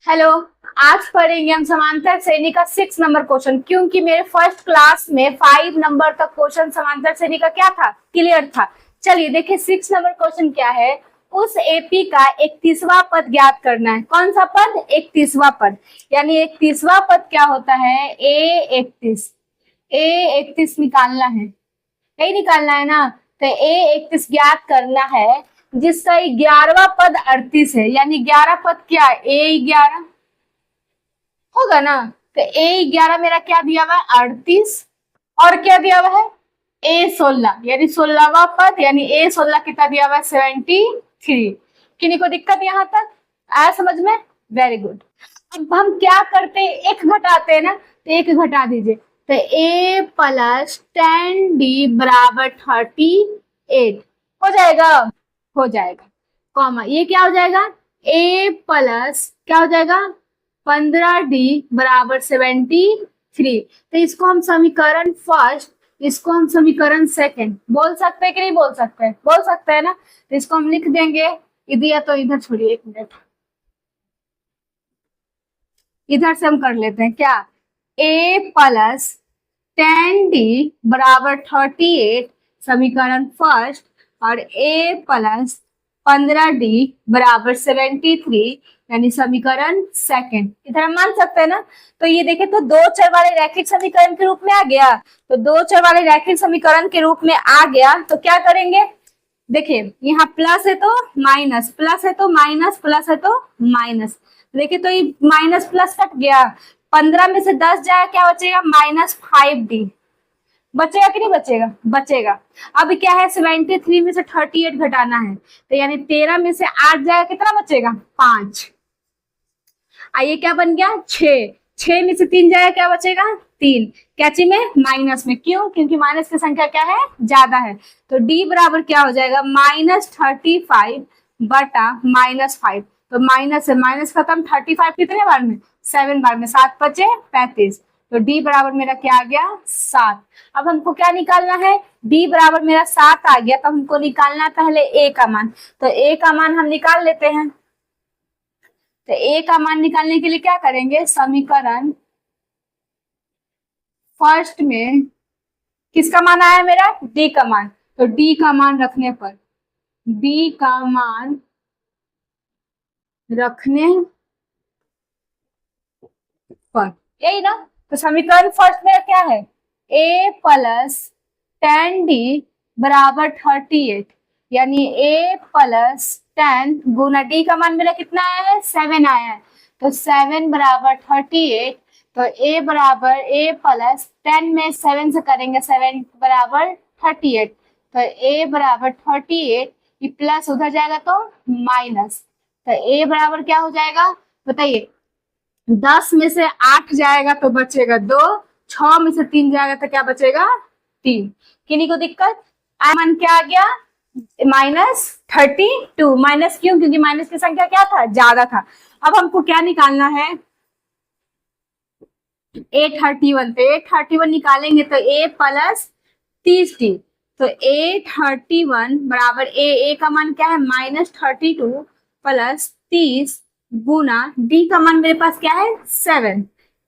Hello. आज पढ़ेंगे हम समांतर श्रेणी का 6 नंबर क्वेश्चन, क्योंकि मेरे फर्स्ट क्लास में 5 नंबर का क्वेश्चन समांतर श्रेणी का क्या था, क्लियर था। चलिए देखिए 6 नंबर क्वेश्चन क्या है। उस एपी का 31वां पद ज्ञात करना है। कौन सा पद? 31वां पद। यानी 31वां पद क्या होता है? ए31 निकालना है, यही निकालना है ना। तो ए31 ज्ञात करना है, जिसका 11वां पद 38 है। यानी 11 पद क्या है? ए11 होगा ना। तो ए11 मेरा क्या दिया हुआ है? 38। और क्या दिया हुआ है? ए16 यानी 16वां पद, यानी ए16 कितना दिया हुआ है? 73। किन्हीं को दिक्कत यहाँ तक आया समझ में? Very good. अब हम क्या करते हैं, एक घटाते हैं ना, तो एक घटा दीजिए। तो a प्लस 10d बराबर 38 हो जाएगा, हो जाएगा। कॉमा ये क्या हो जाएगा? a प्लस क्या हो जाएगा? 15d बराबर 73। तो इसको हम समीकरण फर्स्ट, इसको हम समीकरण सेकंड बोल सकते हैं कि नहीं बोल सकते? बोल सकते हैं ना। तो इसको हम लिख देंगे इधर, या तो इधर छोड़िए, एक मिनट, इधर से हम कर लेते हैं क्या। a प्लस 10d बराबर 38 समीकरण फर्स्ट, और a प्लस 15d बराबर 73 यानी समीकरण सेकंड। इधर हम मान सकते हैं ना। तो ये देखें तो दो चर वाले रैखिक समीकरण के रूप में आ गया। तो दो चर वाले रैखिक समीकरण के रूप में आ गया तो क्या करेंगे, देखिए यहाँ प्लस है तो माइनस, प्लस है तो माइनस, प्लस है तो माइनस। देखिए तो ये माइनस प्लस कट गया, 15 में से 10 जाए क्या बचेगा? -5d बचेगा कि नहीं बचेगा? बचेगा। अब क्या है, 73 में से 38 घटाना है, तो यानी 13 में से 8 जाएगा, कितना बचेगा? 5। आइए क्या बन गया? 6। 6 में से 3 जाएगा, क्या बचेगा? 3। कैची में? माइनस में। क्यों? क्योंकि माइनस की संख्या क्या है? ज्यादा है। तो d बराबर क्या हो जाएगा? -35 बटा -5। तो माइनस से माइनस खत्म, 35 कितने बार में? 7 बार में, 7 बचे 35। तो d बराबर मेरा क्या आ गया? 7। अब हमको क्या निकालना है? d बराबर मेरा 7 आ गया, तो हमको निकालना है पहले a का मान। तो a का मान हम निकाल लेते हैं। तो a का मान निकालने के लिए क्या करेंगे, समीकरण फर्स्ट में किसका मान आया मेरा? d का मान। तो d का मान रखने पर, d का मान रखने पर, यही ना। तो समीकरण फर्स्ट में क्या है? a प्लस 10d बराबर 38, यानी a प्लस 10 गुना d का मान मेरा कितना आया है? 7 आया है। तो 7 बराबर 38। तो a बराबर a प्लस 10 में 7 से करेंगे, 7 बराबर 38। तो a बराबर 38, ये प्लस उधर जाएगा तो माइनस। तो a बराबर क्या हो जाएगा बताइए? 10 में से 8 जाएगा तो बचेगा 2, 6 में से 3 जाएगा तो क्या बचेगा? 3। किन्हीं को दिक्कत? मान क्या आ गया? -32। माइनस क्यों? क्योंकि माइनस की संख्या क्या था? ज्यादा था। अब हमको क्या निकालना है? A31। तो A31 निकालेंगे तो a प्लस 30d। तो A31 बराबर a का मान क्या है? -32 प्लस 30 गुना d का मान मेरे पास क्या है? 7।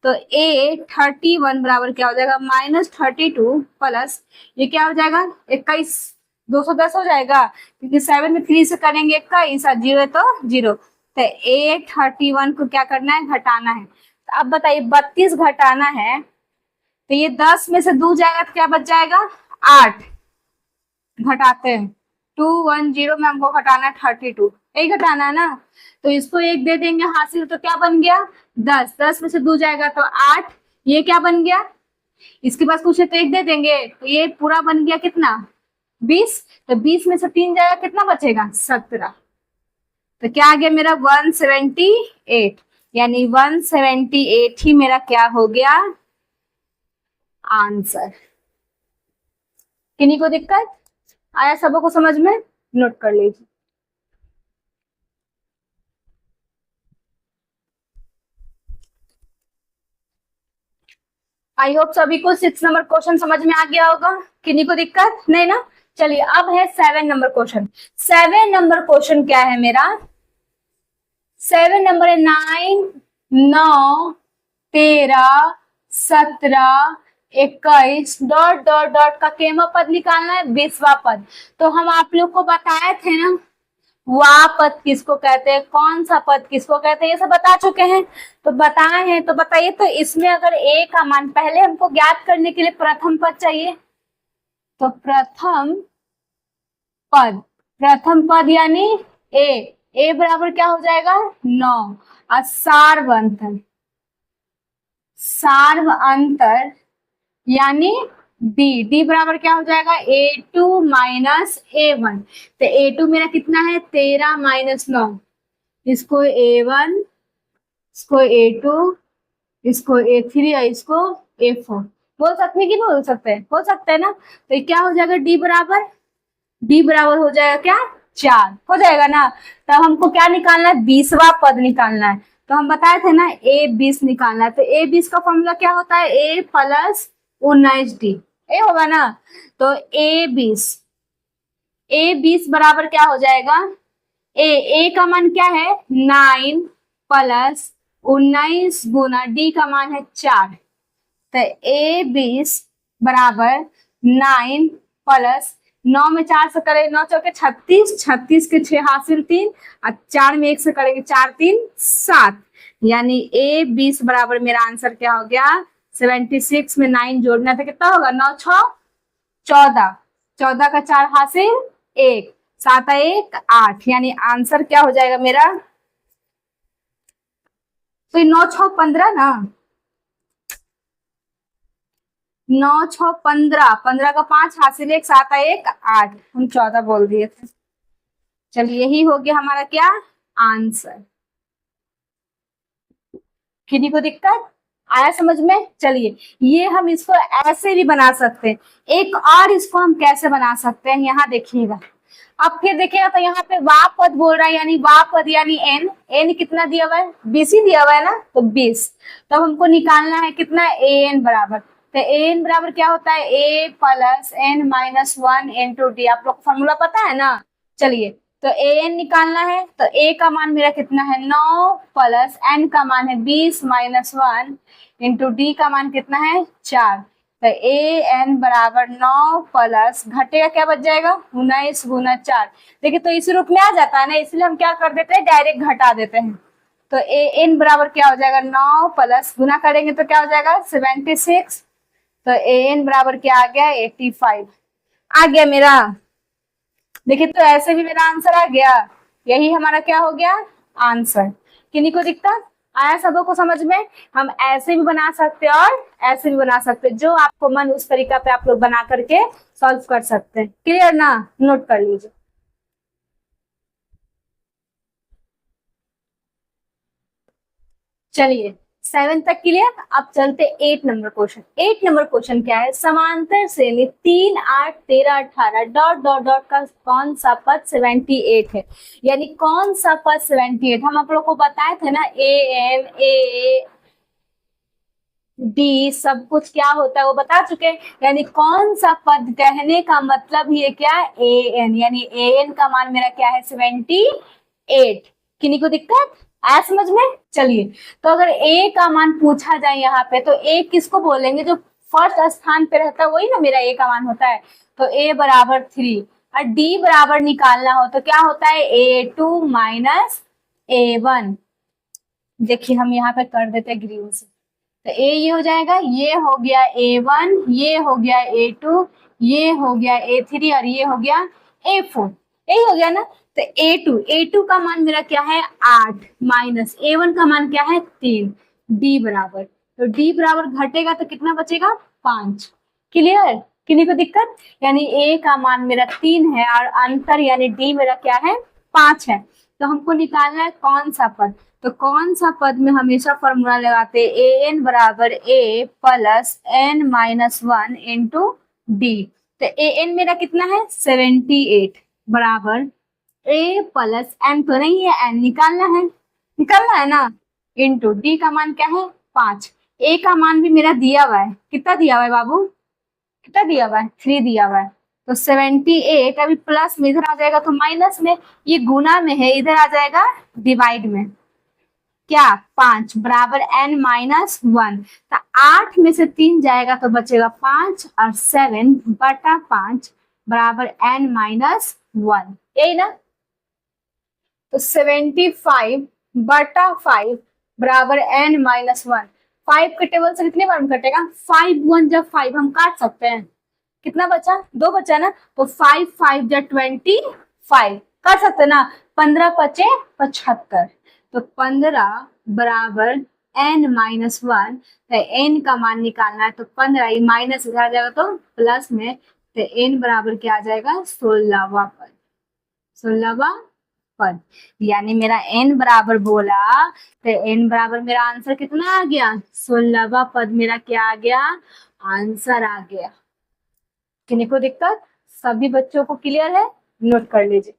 तो A31 बराबर क्या हो जाएगा? -32 प्लस ये क्या हो जाएगा? 21, 210 हो जाएगा, क्योंकि 7 में 3 से करेंगे 21, 0 तो 0। तो A31 को क्या करना है? घटाना है। तो अब बताइए 32 घटाना है, तो ये 10 में से 2 जाएगा तो क्या बच जाएगा? 8। घटाते हैं, 210 में हमको घटाना है 32, यही घटाना है ना। तो इसको 1 दे देंगे हासिल, तो क्या बन गया? 10। 10 में से 2 जाएगा तो 8। ये क्या बन गया? इसके पास कुछ है तो 1 दे देंगे, तो ये पूरा बन गया कितना? 20। तो 20 में से 3 जाएगा, कितना बचेगा? 17। तो क्या आ गया मेरा? 178। यानी 178 ही मेरा क्या हो गया? आंसर। किन्हीं को दिक्कत आया? सबको समझ में? नोट कर लीजिए। आई होप सभी को 6 नंबर क्वेश्चन समझ में आ गया होगा। किन्हीं को दिक्कत नहीं ना। चलिए अब है 7 नंबर क्वेश्चन। 7 नंबर क्वेश्चन क्या है मेरा? 7 नंबर है 9 9, 13, 17, 21 डॉट डॉट डॉट का केमा पद निकालना है, 20वां पद। तो हम आप लोग को बताए थे ना वा पद किसको कहते हैं, कौन सा पद किसको कहते हैं, ये सब बता चुके हैं। तो बताए हैं तो बताइए, तो इसमें अगर ए का मान पहले हमको ज्ञात करने के लिए प्रथम पद चाहिए, तो प्रथम पद यानी ए बराबर क्या हो जाएगा 9, और सार्व अंतर यानी डी बराबर क्या हो जाएगा A2 माइनस A1। तो A2 मेरा कितना है 13 माइनस 9, इसको A1, इसको A2, इसको A3 और इसको A4। बोल सकते हैं कि नहीं बोल सकते हैं, हो सकते हैं ना। तो ये क्या हो जाएगा डी बराबर हो जाएगा क्या 4 हो जाएगा ना। तब हमको क्या निकालना है 20वां पद निकालना है। तो हम बताए थे ना A20 निकालना है। तो A20 का फॉर्मूला क्या होता है A प्लस 19D, ए होगा ना। तो A20 बराबर क्या हो जाएगा ए का मान क्या है 9 प्लस 19 गुना डी का मान है 4। तो A20 बराबर 9 प्लस 9 में 4 से करेंगे 9 चौके 36, 36 के 6 हासिल 3 और 4 में 1 से करेंगे 4 3 7, यानी A20 बराबर मेरा आंसर क्या हो गया 76 में 9 जोड़ना था कितना होगा 9 6 14, 14 का 4 हासिल 1, 7 1 8, यानी आंसर क्या हो जाएगा मेरा, तो 9 6 15 ना, 9 6 15, 15 का 5 हासिल 1, 7 1 8, हम 14 बोल दिए थे। चलिए यही हो गया हमारा क्या आंसर। किसी को दिक्कत आया समझ में। चलिए ये हम इसको ऐसे भी बना सकते हैं, एक और इसको हम कैसे बना सकते हैं यहाँ देखिएगा। अब फिर देखिएगा तो यहाँ पे वा पद बोल रहा है, यानी वा पद यानी एन कितना दिया हुआ है 20 ही दिया हुआ है ना, तो 20। तो हमको निकालना है कितना एन बराबर, तो एन बराबर क्या होता है A plus N minus 1 into D, आप लोग को फॉर्मूला पता है ना। चलिए तो एन निकालना है, तो ए का मान मेरा कितना है 9 प्लस एन का मान है 20 माइनस 1 इंटू डी का मान कितना है 4। तो ए एन बराबर 9 प्लस घटेगा क्या बच जाएगा 19 गुना 4। देखिए तो इस रूप में आ जाता है ना, इसलिए हम क्या कर देते हैं डायरेक्ट घटा देते हैं। तो ए एन बराबर क्या हो जाएगा 9 प्लस गुना करेंगे तो क्या हो जाएगा 76। तो ए एन बराबर क्या आ गया 85 आ गया मेरा। देखिए तो ऐसे भी मेरा आंसर आ गया, यही हमारा क्या हो गया आंसर। किन्हीं को दिक्कत आया सबों को समझ में। हम ऐसे भी बना सकते हैं और ऐसे भी बना सकते हैं, जो आपको मन उस तरीका पे आप लोग बना करके सॉल्व कर सकते हैं। क्लियर ना, नोट कर लीजिए। चलिए 7 तक क्लियर। अब चलते 8 नंबर क्वेश्चन। 8 नंबर क्वेश्चन क्या है, समांतर श्रेणी 3 8 13 18 डॉट डॉट डॉट का कौन सा पद 78 है, यानी कौन सा पद 78। हम आप लोग को बताए थे ना ए एन ए डी सब कुछ क्या होता है वो बता चुके हैं, यानी कौन सा पद कहने का मतलब ही है क्या ए एन, यानी ए एन का मान मेरा क्या है 78। किन्हीं को दिक्कत आया समझ में। चलिए तो अगर ए का मान पूछा जाए यहाँ पे, तो ए किसको बोलेंगे जो फर्स्ट स्थान पे रहता है वही ना मेरा ए का मान होता है। तो ए बराबर 3 और डी बराबर निकालना हो तो क्या होता है A2 माइनस A1। देखिए हम यहाँ पे कर देते हैं ग्रीन से, तो ए ये हो जाएगा, ये हो गया A1, ये हो गया A2, ये हो गया A3 और ये हो गया A4, यही हो गया ना। तो A2 का मान मेरा क्या है 8 माइनस A1 का मान क्या है 3, डी बराबर, तो डी बराबर घटेगा तो कितना बचेगा 5। क्लियर, किन्हीं को दिक्कत, यानी ए का मान मेरा 3 है और अंतर यानी डी मेरा क्या है 5 है। तो हमको निकालना है कौन सा पद, तो कौन सा पद में हमेशा फॉर्मूला लगाते हैं ए एन बराबर A plus N minus 1 into D. तो ए एन मेरा कितना है 78 बराबर ए प्लस एन तो नहीं है, एन निकालना है ना, इंटू डी का मान क्या है 5। ए का मान भी मेरा दिया हुआ है, कितना दिया हुआ है बाबू, कितना दिया हुआ है 3 दिया हुआ है। तो 78 अभी प्लस में इधर आ जाएगा तो माइनस में, ये गुना में है इधर आ जाएगा डिवाइड में। क्या 5 बराबर n माइनस 1। तो 8 में से 3 जाएगा तो बचेगा 5 और 7 बटा 5 बराबर n माइनस 1, यही ना। तो 75 बटा 5 बराबर n माइनस 1। 5 के टेबल से कितनी बार कटेगा? 5 1 जब 5 हम काट सकते हैं। कितना बचा? 2 बचा ना। तो 5 5 जब 25 कर सकते ना। 15 पचे 75। तो 15 बराबर n माइनस 1। तो n का मान निकालना है तो 15 माइनस इधर आ जाएगा तो प्लस में। तो n बराबर क्या आ जाएगा? 16वां पद। 16वां पद यानी मेरा n बराबर बोला तो n बराबर मेरा आंसर कितना आ गया? 16वां पद मेरा क्या आ गया? आंसर आ गया। किन्हीं को दिक्कत? सभी बच्चों को क्लियर है? नोट कर लीजिए।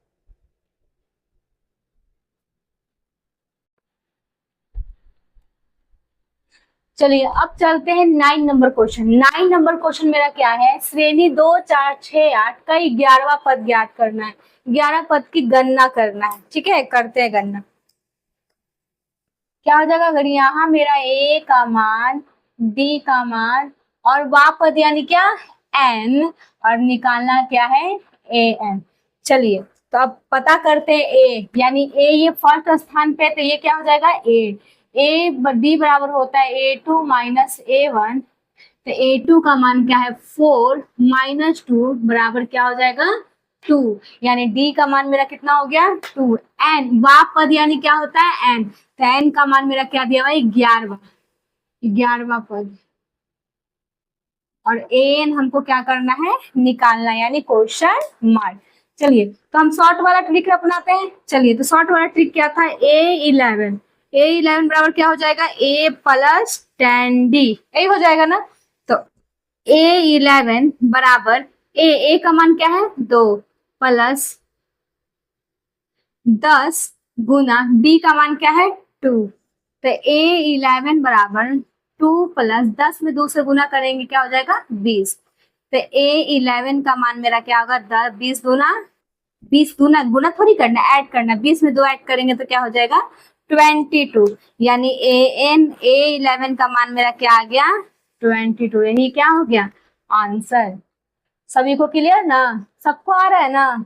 चलिए अब चलते हैं 9 नंबर क्वेश्चन। 9 नंबर क्वेश्चन मेरा क्या है? श्रेणी 2 4 6 8 का 11वां पद ज्ञात करना है। 11 पद की गणना करना है। ठीक है, करते हैं गणना। क्या हो जाएगा? अगर यहाँ मेरा a का मान, d का मान और वा पद यानी क्या? n, और निकालना क्या है? an। चलिए तो अब पता करते हैं a, यानी a ये फर्स्ट स्थान पे, तो ये क्या हो जाएगा? a d बराबर होता है a2 माइनस a1। तो a2 का मान क्या है? 4 माइनस 2 बराबर क्या हो जाएगा? 2। यानी d का मान मेरा कितना हो गया? 2। n वा पद यानी क्या होता है? n। तो n का मान मेरा क्या दिया हुआ है? 11वां। 11वां पद। और an हमको क्या करना है? निकालना है, यानी क्वेश्चन मार्क। चलिए तो हम शॉर्ट वाला ट्रिक अपनाते हैं। चलिए तो शॉर्ट वाला ट्रिक क्या था? a11 बराबर क्या हो जाएगा? a प्लस 10d, यही हो जाएगा ना। तो a11 बराबर a का मान क्या है? 2 प्लस 10 गुना d का मान क्या है? 2। तो a11 बराबर 2 प्लस 10 में 2 से गुना करेंगे क्या हो जाएगा? 20। तो a11 का मान मेरा क्या होगा? 10 20 गुना 20 गुना गुना थोड़ी करना, ऐड करना। 20 में 2 ऐड करेंगे तो क्या हो जाएगा? 22। यानी a11 का मान मेरा क्या आ गया? 22। यही क्या हो गया? आंसर। सभी को क्लियर ना? सबको आ रहा है ना?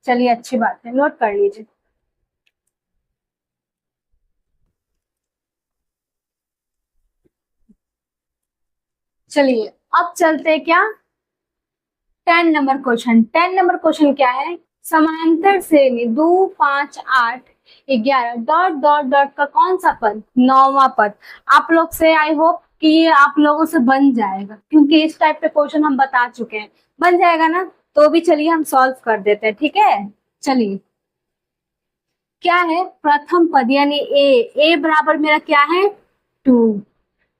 चलिए अच्छी बात है, नोट कर लीजिए। चलिए अब चलते हैं क्या? 10 नंबर क्वेश्चन। 10 नंबर क्वेश्चन क्या है? समांतर श्रेणी 2 5 8 11 डॉट डॉट डॉट का कौन सा पद? 9वां पद। आप लोग से आई होप कि ये आप लोगों से बन जाएगा, क्योंकि इस टाइप के क्वेश्चन हम बता चुके हैं। बन जाएगा ना? तो भी चलिए हम सॉल्व कर देते हैं। ठीक है, चलिए क्या है? प्रथम पद यानी ए बराबर मेरा क्या है? 2।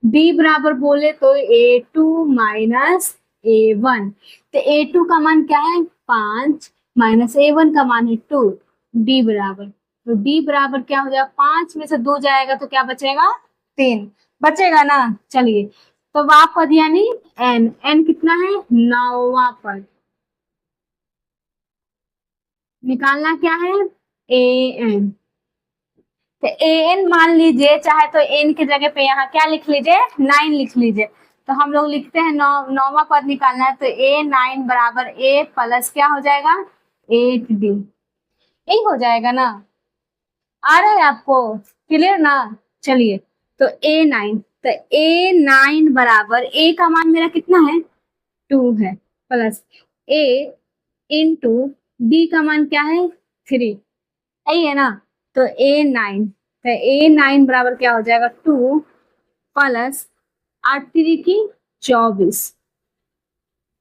बी बराबर बोले तो a2 माइनस a1। तो a2 का मान क्या है? 5 माइनस a1 का मान है 2। डी बराबर, तो डी बराबर क्या हो जाएगा? 5 में से 2 जाएगा तो क्या बचेगा? 3 बचेगा ना। चलिए तो वा पद यानी n कितना है? 9वां पद। निकालना क्या है? an। तो an मान लीजिए, चाहे तो n की जगह पे यहाँ क्या लिख लीजिए? 9 लिख लीजिए। तो हम लोग लिखते हैं 9वां पद निकालना है, तो a9 बराबर a प्लस क्या हो जाएगा? 8d, यही हो जाएगा ना। आ रहा है आपको? क्लियर ना? चलिए तो a9, तो a9 बराबर a का मान मेरा कितना है? 2 है, प्लस a इंटू d का मान क्या है? 3, यही है ना। तो a9, तो a9 बराबर क्या हो जाएगा? 2 प्लस 8 3 की 24।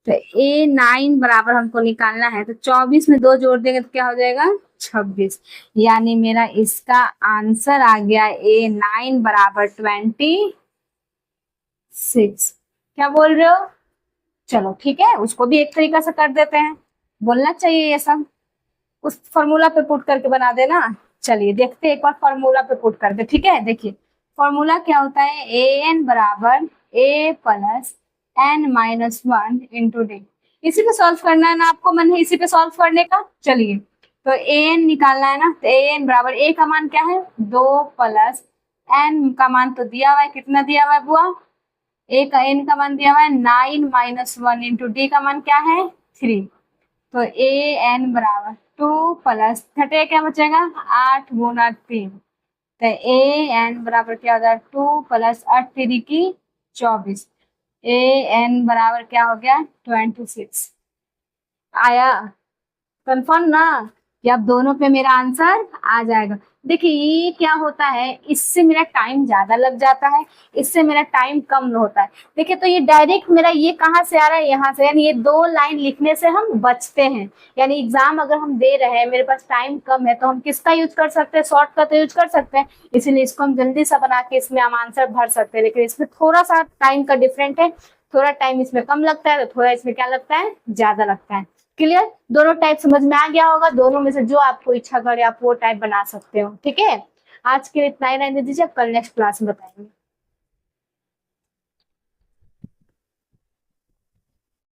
तो a9 बराबर हमको निकालना है, तो 24 में 2 जोड़ देंगे तो क्या हो जाएगा? 26। यानी मेरा इसका आंसर आ गया a9 बराबर 26। क्या बोल रहे हो? चलो ठीक है, उसको भी एक तरीका से कर देते हैं। बोलना चाहिए ये सब, उस फॉर्मूला पे पुट करके बना देना। चलिए देखते हैं एक बार फॉर्मूला पे पुट करके। ठीक है, देखिए फॉर्मूला क्या होता है? ए एन बराबर A plus N minus 1 into D. इसी पे सॉल्व करना है ना? आपको मन है इसी पे सॉल्व करने का? चलिए तो ए एन निकालना है ना। तो ए एन बराबर ए का मान क्या है? 2 प्लस n का मान तो दिया हुआ है, कितना दिया हुआ है बुआ? a का n का मान दिया हुआ है 9 - 1 इंटू d का मान क्या है 3। तो a n बराबर 2 प्लस 30 क्या बचेगा 8 गुना 3। तो a n बराबर क्या हो जाएगा 2 प्लस 8 3 की 24। a n बराबर क्या हो गया 26। आया कंफर्म ना कि अब दोनों पे मेरा आंसर आ जाएगा। देखिए ये क्या होता है, इससे मेरा टाइम ज्यादा लग जाता है, इससे मेरा टाइम कम होता है। देखिए तो ये डायरेक्ट मेरा ये कहाँ से आ रहा है, यहाँ से, यानी ये 2 लाइन लिखने से हम बचते हैं। यानी एग्जाम अगर हम दे रहे हैं, मेरे पास टाइम कम है, तो हम किसका यूज कर सकते हैं, शॉर्ट का तो यूज कर सकते हैं। इसीलिए इसको हम जल्दी सा बना के इसमें हम आंसर भर सकते हैं। लेकिन इसमें थोड़ा सा टाइम का डिफरेंट है, थोड़ा टाइम इसमें कम लगता है, तो थोड़ा इसमें क्या लगता है, ज्यादा लगता है। क्लियर? दोनों टाइप समझ में आ गया होगा। दोनों में से जो आपको इच्छा करे आप वो टाइप बना सकते हो। ठीक है, आज के लिए इतना ही रहने दीजिए, कल नेक्स्ट क्लास में बताएंगे।